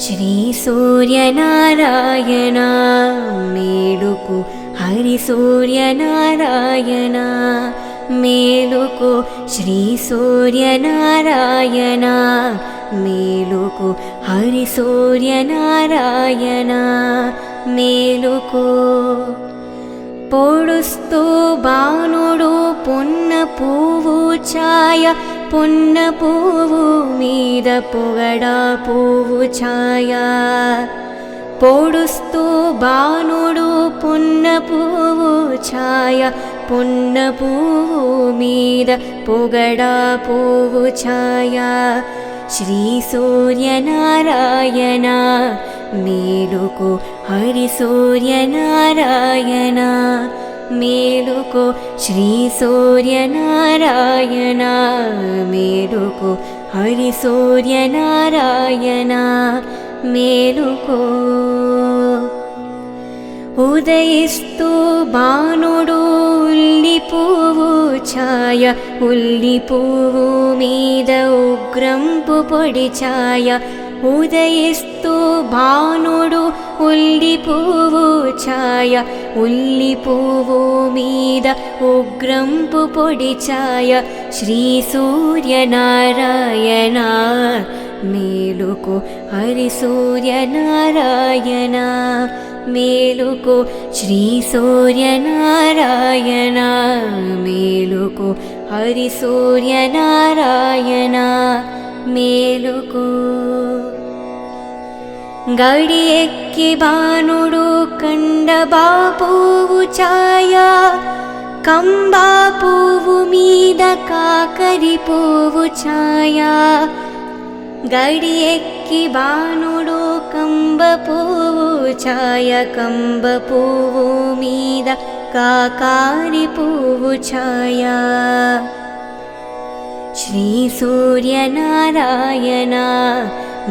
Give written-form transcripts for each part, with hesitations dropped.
శ్రీ సూర్యనారాయణ మేలుకు హరి సూర్యనారాయణ మేలుకు శ్రీ సూర్యనారాయణ మేలుకు హరి సూర్యనారాయణ మేలుకు పొడుస్తూ బాణుడు పున్న పువ్వు ఛాయ పున్న పువ్వు మీద పొగడా పువ్వు ఛాయ పొడుస్తూ బాణుడు పున్న పువ్వు ఛాయ పున్న పువ్వు మీద పొగడా పువ్వు ఛాయ శ్రీ సూర్యనారాయణ మేలుకు హరి సూర్యనారాయణ మేలుకు శ్రీ సూర్యనారాయణ మేలుకు హరి సూర్యనారాయణ మేలుకో ఉదయిస్తూ బాణుడు ఉల్లి పువ్వు ఛాయ ఉల్లి పువ్వు మీద ఉగ్రంపు పొడి ఛాయ ఉదయిస్తూ భానుడు ఉల్లి పువ్వు ఛాయ ఉల్లి పువ్వు మీద ఉగ్రంపు పొడి ఛాయ శ్రీ సూర్యనారాయణ మేలుకు హరి సూర్యనారాయణ మేలుకు శ్రీ సూర్యనారాయణ మేలుకు హరి సూర్యనారాయణ మేలుకు గడి ఎక్కి బాణుడు కండబా పువ్వు ఛాయ కంబా పువ్వు మీద కాకరి పువ్వు ఛాయ గడి ఎక్కి బాణుడు కంబ పువ్వు ఛాయ కంబ పువ్వు మీద కాకారి పువ్వు ఛాయ శ్రీ సూర్యనారాయణ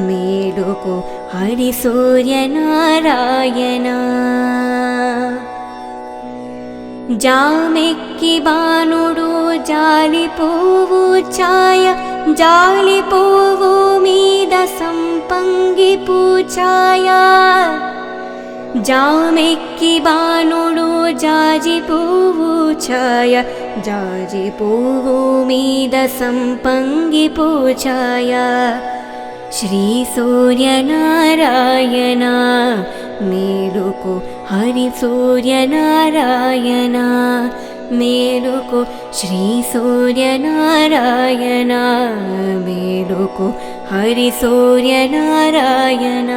మేలుకు హరి సూర్యనారాయణ జామెక్కి బాణుడు జాలి పువ్వు ఛాయ జాలి పువ్వు మీద సంపంగి పూఛాయ జామెక్కి బాణుడు జాజి పువ్వు ఛాయ జాజి పువ్వు మీద సంపంగి పూఛాయ శ్రీ సూర్యనారాయణ మేలుకు హరి సూర్యనారాయణ మేలుకు శ్రీ సూర్యనారాయణ మేలుకు హరి సూర్యనారాయణ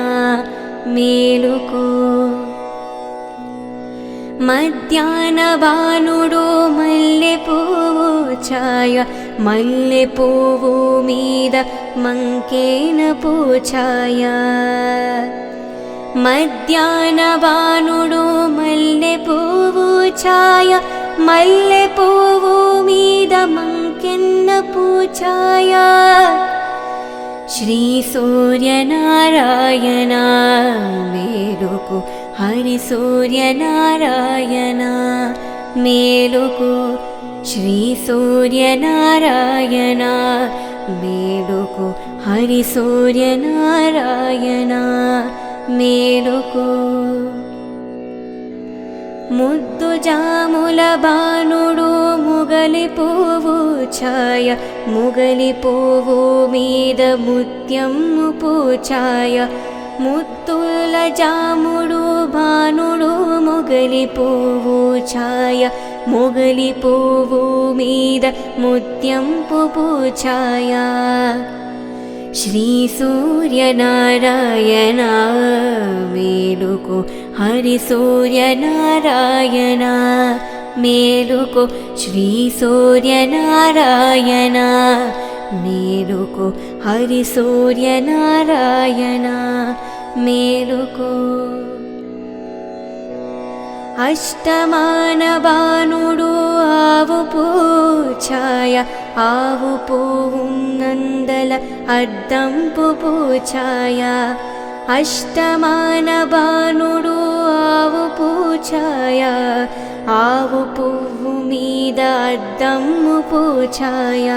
మేలుకు మధ్యాహ్న బాణుడు మల్లె పువ్వు ఛాయ మల్లె పువ్వు మీద మంకేన పూఛాయ మధ్యాహ్న బాణుడు మల్లె పువ్వు ఛాయ మల్లె పువ్వు మీద మంకెన్న పూఛాయ శ్రీ సూర్యనారాయణ మేలుకు హరి సూర్యనారాయణ మేలుకు శ్రీ సూర్యనారాయణ మేలుకు హరి సూర్యనారాయణ మేలుకు ముద్దు జాముల బాణుడు ముగలి పువ్వు ఛాయ ముగలి పువ్వు మీద ముత్యము పూఛాయ ముత్తుల జాముడు బాణుడు ముగలి పువ్వు ఛాయ ముగలి పువ్వు మీద ముత్యంపు పూఛాయ శ్రీ సూర్యనారాయణ మేలుకు హరి సూర్యనారాయణ మేలుకు శ్రీ సూర్యనారాయణ మేలుకు హరి సూర్యనారాయణ మేలుకు అష్టమాన బాణుడు ఆవు పూఛాయ ఆవు పువ్వు నందల అద్దంపు పూఛాయ అష్టమాన బాణుడు ఆవు పూఛాయ ఆవు పువ్వు మీద అద్దమ్ము పూఛాయ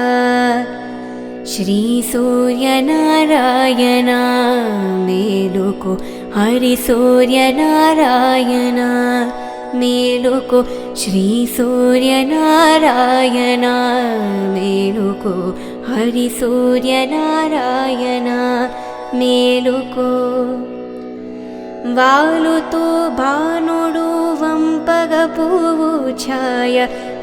శ్రీ సూర్యనారాయణ మేలు మేలుకో హరి సూర్యనారాయణ మేలుకో శ్రీ సూర్యనారాయణ మేలుకో హరి సూర్యనారాయణ మేలుకో వాలుతో భానుడు వంపగ పువ్వు ఛాయ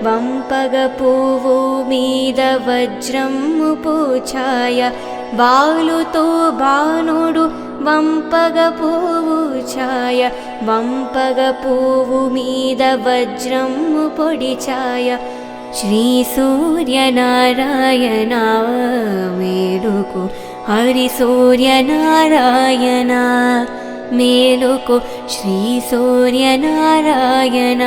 వంపగ పువ్వు మీద వజ్రము పూఛాయ వాలుతో భానుడు వంపగ పువ్వు ఛాయ వంపగ పువ్వు మీద వజ్రము పొడి ఛాయ శ్రీ సూర్యనారాయణ మేలుకో హరి సూర్యనారాయణ మేలుకో శ్రీ సూర్యనారాయణ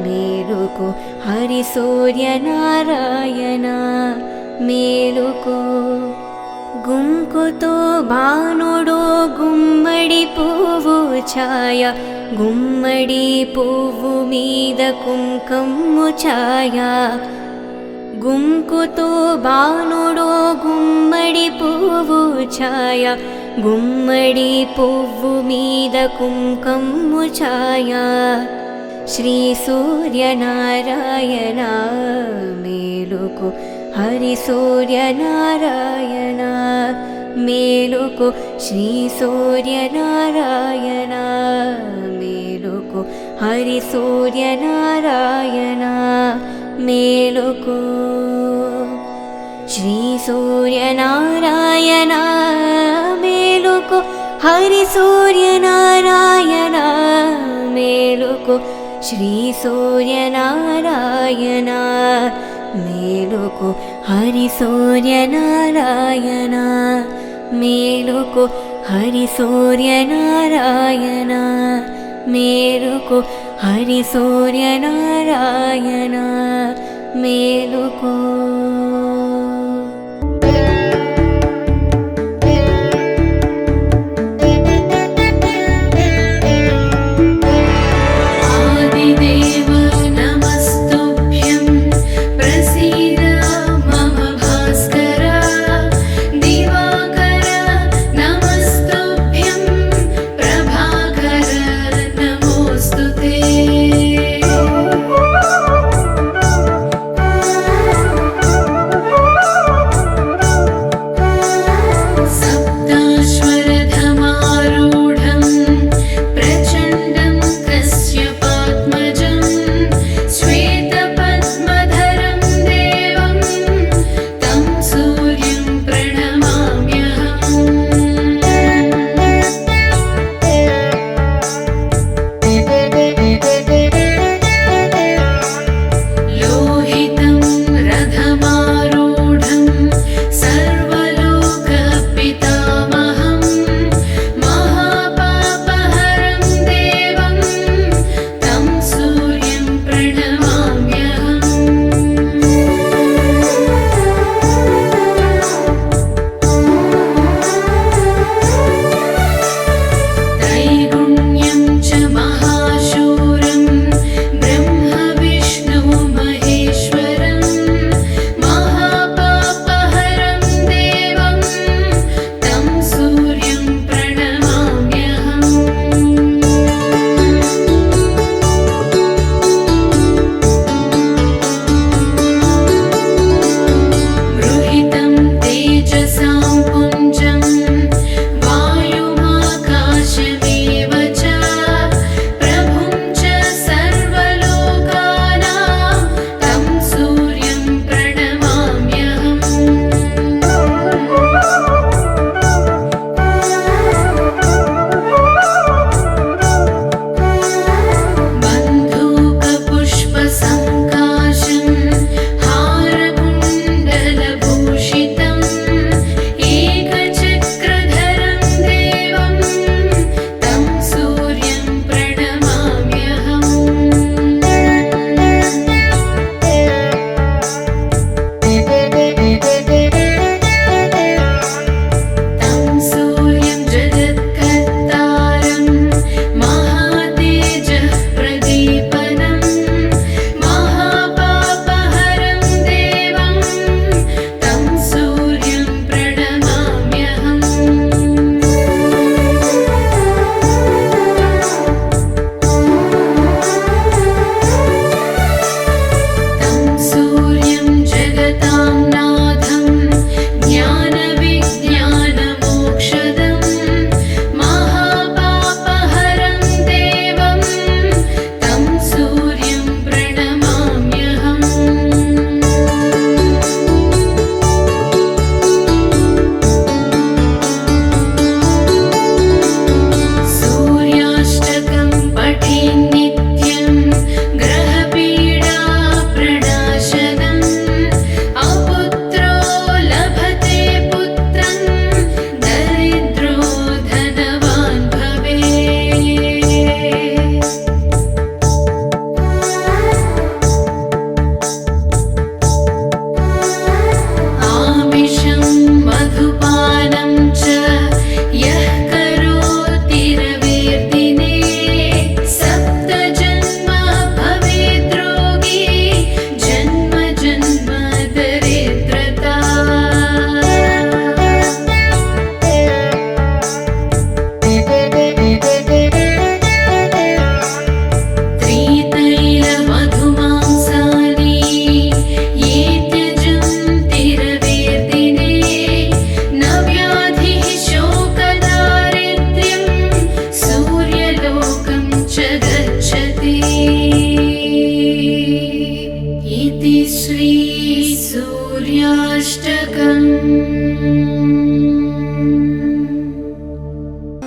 మేలుకో హరి సూర్యనారాయణ మేలుకో గుంకుతో భానుడు గుమ్మడి పువ్వు ఛాయ గుమ్మడి పువ్వు మీద కుంకుమ ఛాయ గుంకుతో భానుడు గుమ్మడి పువ్వు ఛాయ గుమ్మడి పువ్వు మీద కుంకుమ ఛాయ శ్రీ సూర్యనారాయణ మేలుకో హరి సూర్యనారాయణ మేలుకో శ్రీ సూర్యనారాయణ మేలుకో హరి సూర్యనారాయణ మేలుకో శ్రీ సూర్యనారాయణ మేలుకో హరి సూర్యనారాయణ మేలుకో శ్రీ సూర్యనారాయణ మేలుకో హరి సూర్యనారాయణ మేలుకో హరి సూర్యనారాయణ మేలుకో హరి సూర్యనారాయణ మేలుకో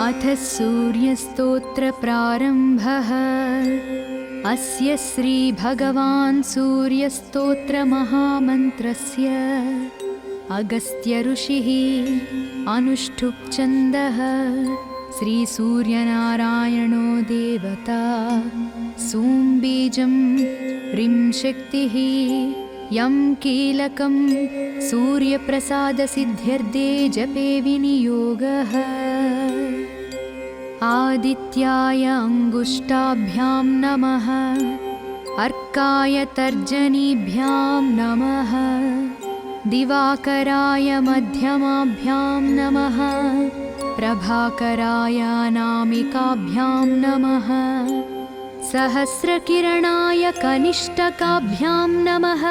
अथ सूर्यस्तोत्रप्रारम्भः। अस्य श्रीभगवान् सूर्यस्तोत्रमहामन्त्रस्य अगस्त्यऋषिः अनुष्ठुप् छन्दः। श्रीसूर्यनारायणो देवता सूम्बीजं ह्रीं शक्तिः यं कीलकं सूर्यप्रसादसिद्ध्यर्थे जपे विनियोगः। आदित्याय अङ्गुष्ठाभ्यां नमः, अर्काय तर्जनीभ्यां नमः, दिवाकराय मध्यमाभ्यां नमः, प्रभाकराय अनामिकाभ्यां नमः, सहस्रकिरणाय कनिष्ठकाभ्यां नमः,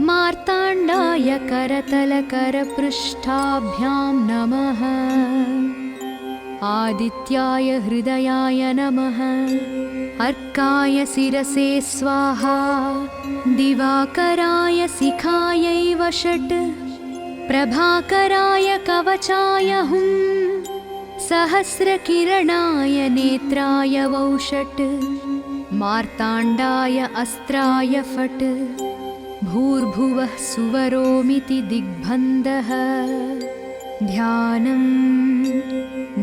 मार्ताण्डाय करतलकरपृष्ठाभ्यां नमः, आदित्याय हृदयाय नमः, अर्काय शिरसे स्वाहा, दिवाकराय शिखायै वषट्, प्रभाकराय कवचाय हुं, सहस्रकिरणाय नेत्राय वौषट्, मार्ताण्डाय अस्त्राय फट्, भूर्भुवः सुवरोमिति दिग्बन्धः। ध्यानं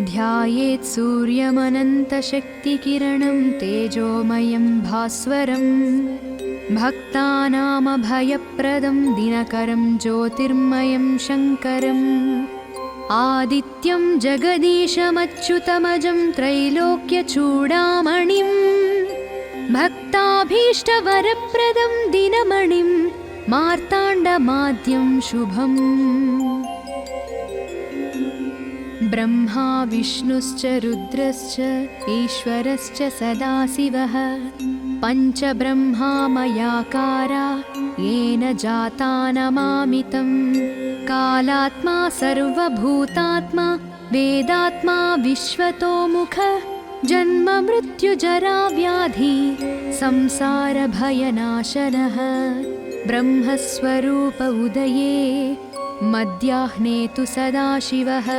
ध्यायेत् सूर्यमनन्तशक्तिकिरणं तेजोमयं भास्वरं, भक्तानामभयप्रदं दिनकरं ज्योतिर्मयं शङ्करम्, आदित्यं जगदीशमच्युतमजं त्रैलोक्यचूडामणिं, भक्ताभीष्टवरप्रदं दिनमणिं मार्ताण्डमाद्यं शुभम्। ब्रह्मा विष्णुश्च रुद्रश्च ईश्वरश्च सदाशिवः, पञ्चब्रह्मामयाकारा येन जाता नमामि तं। कालात्मा सर्वभूतात्मा वेदात्मा विश्वतोमुख, जन्ममृत्युजराव्याधि संसारभयनाशनः, ब्रह्मस्वरूप उदये मध्याह्ने तु सदाशिवः,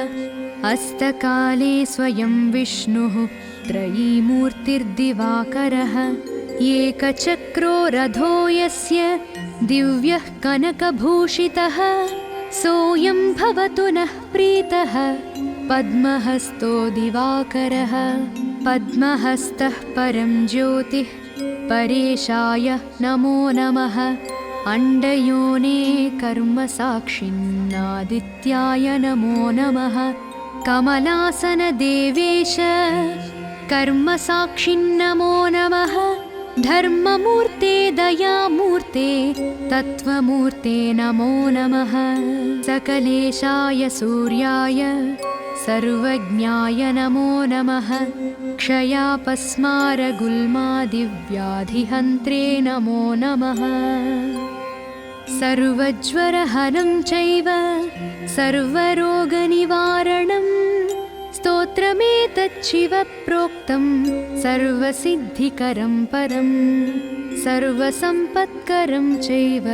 अस्तकाले स्वयं विष्णुः त्रयीमूर्तिर्दिवाकरः, एकचक्रो रथो यस्य दिव्यः कनकभूषितः, सोऽयं भवतु नः प्रीतः पद्महस्तो दिवाकरः। पद्महस्तः परं ज्योतिः परेशाय नमो नमः, अण्डयोने कर्मसाक्षिन्नादित्याय नमो नमः, कमलासनदेवेश कर्मसाक्षिन्नमो नमः, धर्ममूर्ते दयामूर्ते तत्त्वमूर्ते नमो नमः, सकलेशाय सूर्याय सर्वज्ञाय नमो नमः, क्षयापस्मारगुल्मादिव्याधिहन्त्रे नमो नमः, सर्वज्वरहनं चैव सर्वरोगनिवारणं, स्तोत्रमेतच्छिवप्रोक्तं सर्वसिद्धिकरं परं, सर्वसम्पत्करं चैव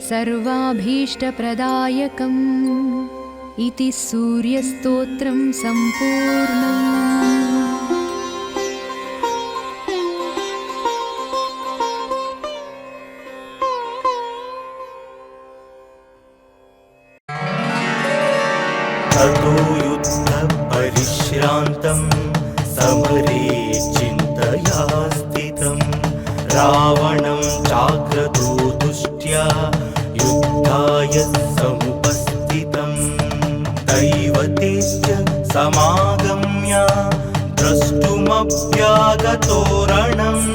सर्वाभीष्टप्रदायकम्। इति सूर्यस्तोत्रं सम्पूर्णम्। ततो युद्धपरिश्रान्तं समरे चिन्तया स्थितं, रावणं चाग्रतो दुष्ट्या युद्धाय समुपस्थितं, दैवतेश्च समागम्य द्रष्टुमभ्यागतोरणम्,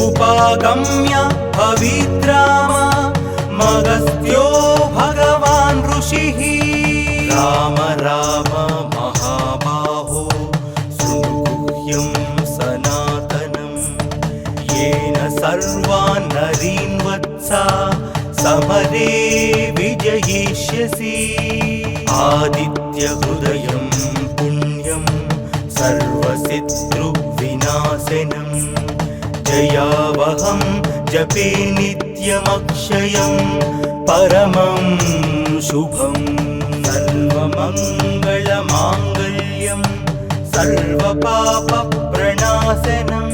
उपागम्य पवित्राम मगस्त्यो भगवान् ऋषिः। राम राम महाबाहो सुगुह्यं सनातनं, येन सर्वान् नरीन् वत्सा समरे विजयिष्यसि। आदित्यहृदयं पुण्यं सर्वशत्रुविनाशनं, जयावहं जपे नित्यमक्षयं परमं शुभम्। सर्वमङ्गलमाङ्गल्यं सर्वपापप्रणाशनं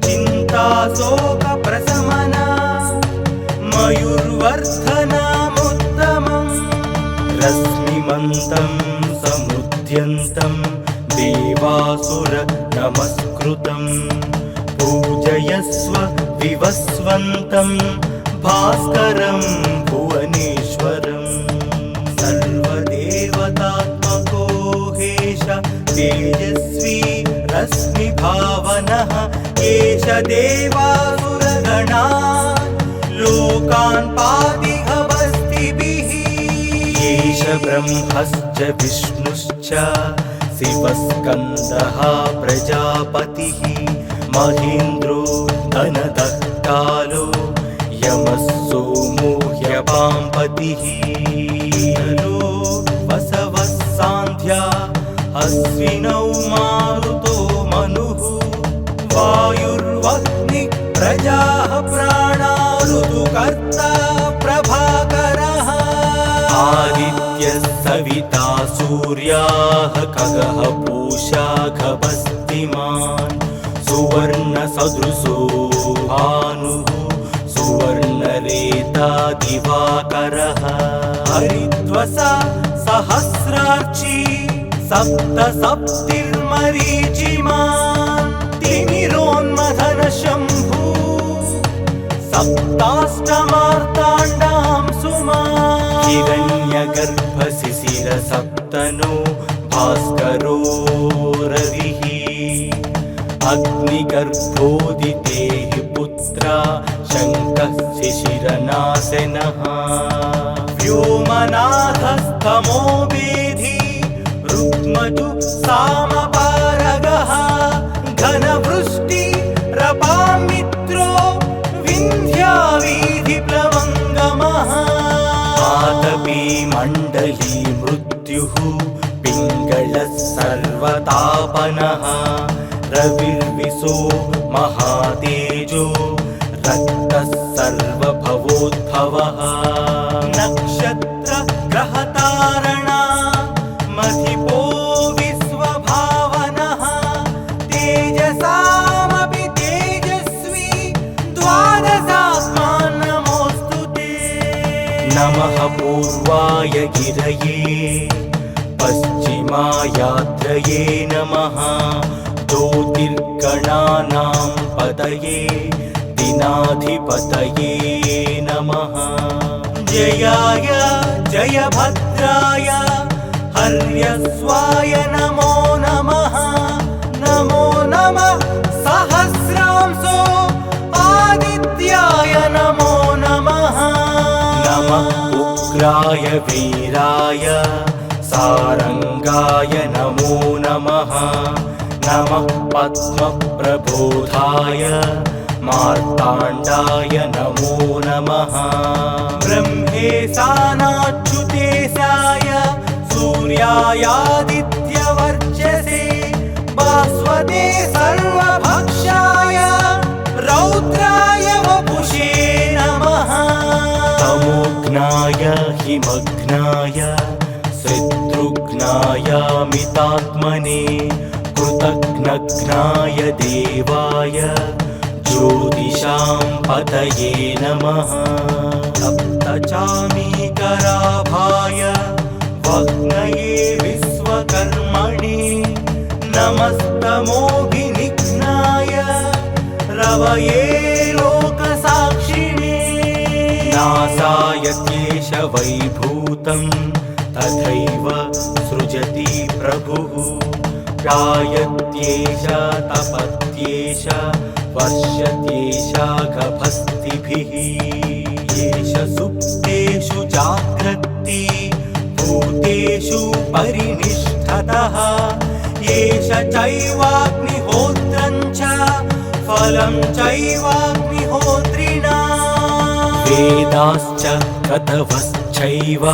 चिन्ताशोकप्रशमना मयूर्वर्धनमुत्तमम् रश्मिमन्तं समुद्यन्तं देवासुर नमस्कृतं पूजयस्व विवस्वन्तं भास्करं भुवनेश्वरम् सर्वदेवतात्मको हेश तेजस्वी रश्मिभावनः एष देवासुरगणा लोकान् पातिहवस्तिभिः एष ब्रह्मश्च विष्णुश्च शिवस्कन्दः प्रजापतिः महेन्द्रो धनदः कालो यमः सोमो ह्यपाम्पतिः वसवः सान्ध्या अश्विनौ मारुतो मनुः वायुर्वह्निः प्रजाः प्राणा ऋतुकर्ता प्रभाकरः आदित्यः सविता सूर्याः खगः पूषा खगस्तिमान् सुवर्णसदृशो भानुः सुवर्णरेता दिवाकरः हरिद्वसा सहस्रार्ची सप्तसप्तिर्मरीचिमान् तिमिरोन्मथन शम्भु सप्ताष्टमार्ताण्डां सुमान् हिरण्यगर्भशिशिर सप्तनो भास्करो रविः अग्निगर्भोदितेः पुत्रा शङ्कः शिशिरनाशनः व्योमनाथस्तमो वेधी रुक्मजु सामपारगः घनवृष्टि रपामित्रो विन्ध्यावीधिप्लवङ्गमः आतपी मण्डली मृत्युः पिङ्गळः सर्वतापनः रविर्विशो महातेजो रक्तः सर्वभवोद्भवः नक्षत्र ग्रहतारणा मधिपो विश्वभावनः तेजसामपि तेजस्वी द्वादशात्मान् नमोऽस्तु ते नमः पूर्वाय गिरये पश्चिमायात्रये नमः ज्योतिर्गणानां पतये दिनाधिपतये नमः जयाय जयभद्राय हर्यस्वाय नमो नमः नमो नमः सहस्रांशो आदित्याय नमो नमः नमः उग्राय वीराय सारंगाय नमो नमः नमः पद्मप्रबोधाय मार्ताण्डाय नमो नमः ब्रह्मेशानाच्युतेशाय सूर्यायादित्यवर्चसे भास्वते सर्वभक्षाय रौद्राय वपुषे नमः तमोघ्नाय हिमघ्नाय शत्रुघ्नाय मितात्मने कृतघ्नघ्नाय देवाय ज्योतिषां पतये नमः सप्तचामीकराभाय वह्नये विश्वकर्मणे नमस्तमोभिनिघ्नाय रवये लोकसाक्षिणे नासाय केशवैभूतं तथैव सृजति प्रभुः गायत्येष तपत्येष वर्षत्येष गभस्तिभिः येष सुप्तेषु जाग्रत्ति भूतेषु परिनिष्ठतः येष चैवाग्निहोत्रं च फलं चैवाग्निहोत्रिणा वेदाश्च क्रतवश्चैव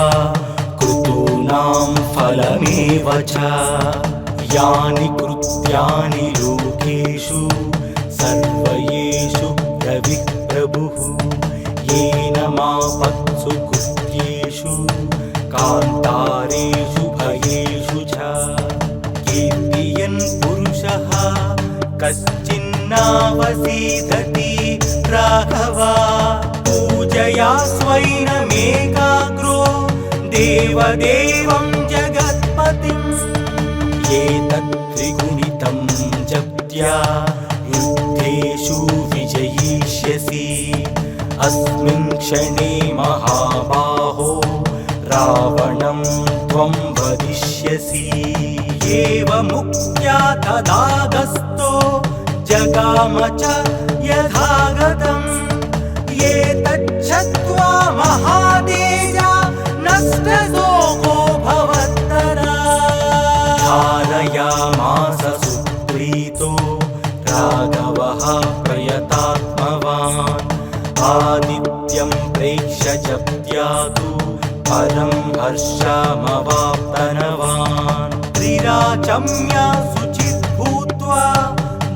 क्रतूनां फलमेव च यानि कृत्यानि लोकेषु सर्वयेषु रविः प्रभुः येन मापत्सु कृत्येषु कान्तारेषु भयेषु च कीर्तयन् कश्चिन्नावसीदति राघवा पूजया स्वैनमेकाग्रो देवदेवं जगत्पतिम् एतत् त्रिगुणितं जप्त्या युद्धेषु विजयिष्यसि अस्मिन् क्षणे महाबाहो रावणं त्वं वदिष्यसि एवमुक्त्या तदागस्तो जगाम च यथागतम् एतच्छ्रुत्वा महातेजा नष्टशोको भवत्तदा धारयामास सुप्रीतो राघवः प्रयतात्मवान् आदित्यं प्रेक्ष्य जप्त्यादु परं हर्षमवाप्तनवान् त्रिराचम्य शुचित् भूत्वा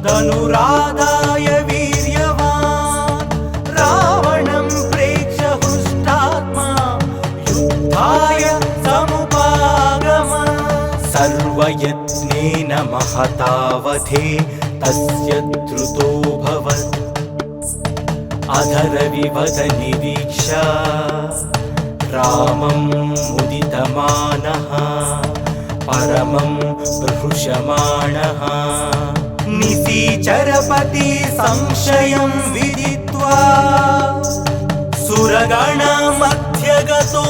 धनुरादाय वीर्यवान् रावणं प्रेक्ष्य हृष्टात्मा युद्धाय समुपागमन् सर्वयत्नेन महतावधे तस्य द्रुतोऽभवत् अधरविवद निरीक्षा रामं मुदितमानः परमं प्रहृषमाणः निशिचरपति संशयं विदित्वा सुरगणमध्यगतो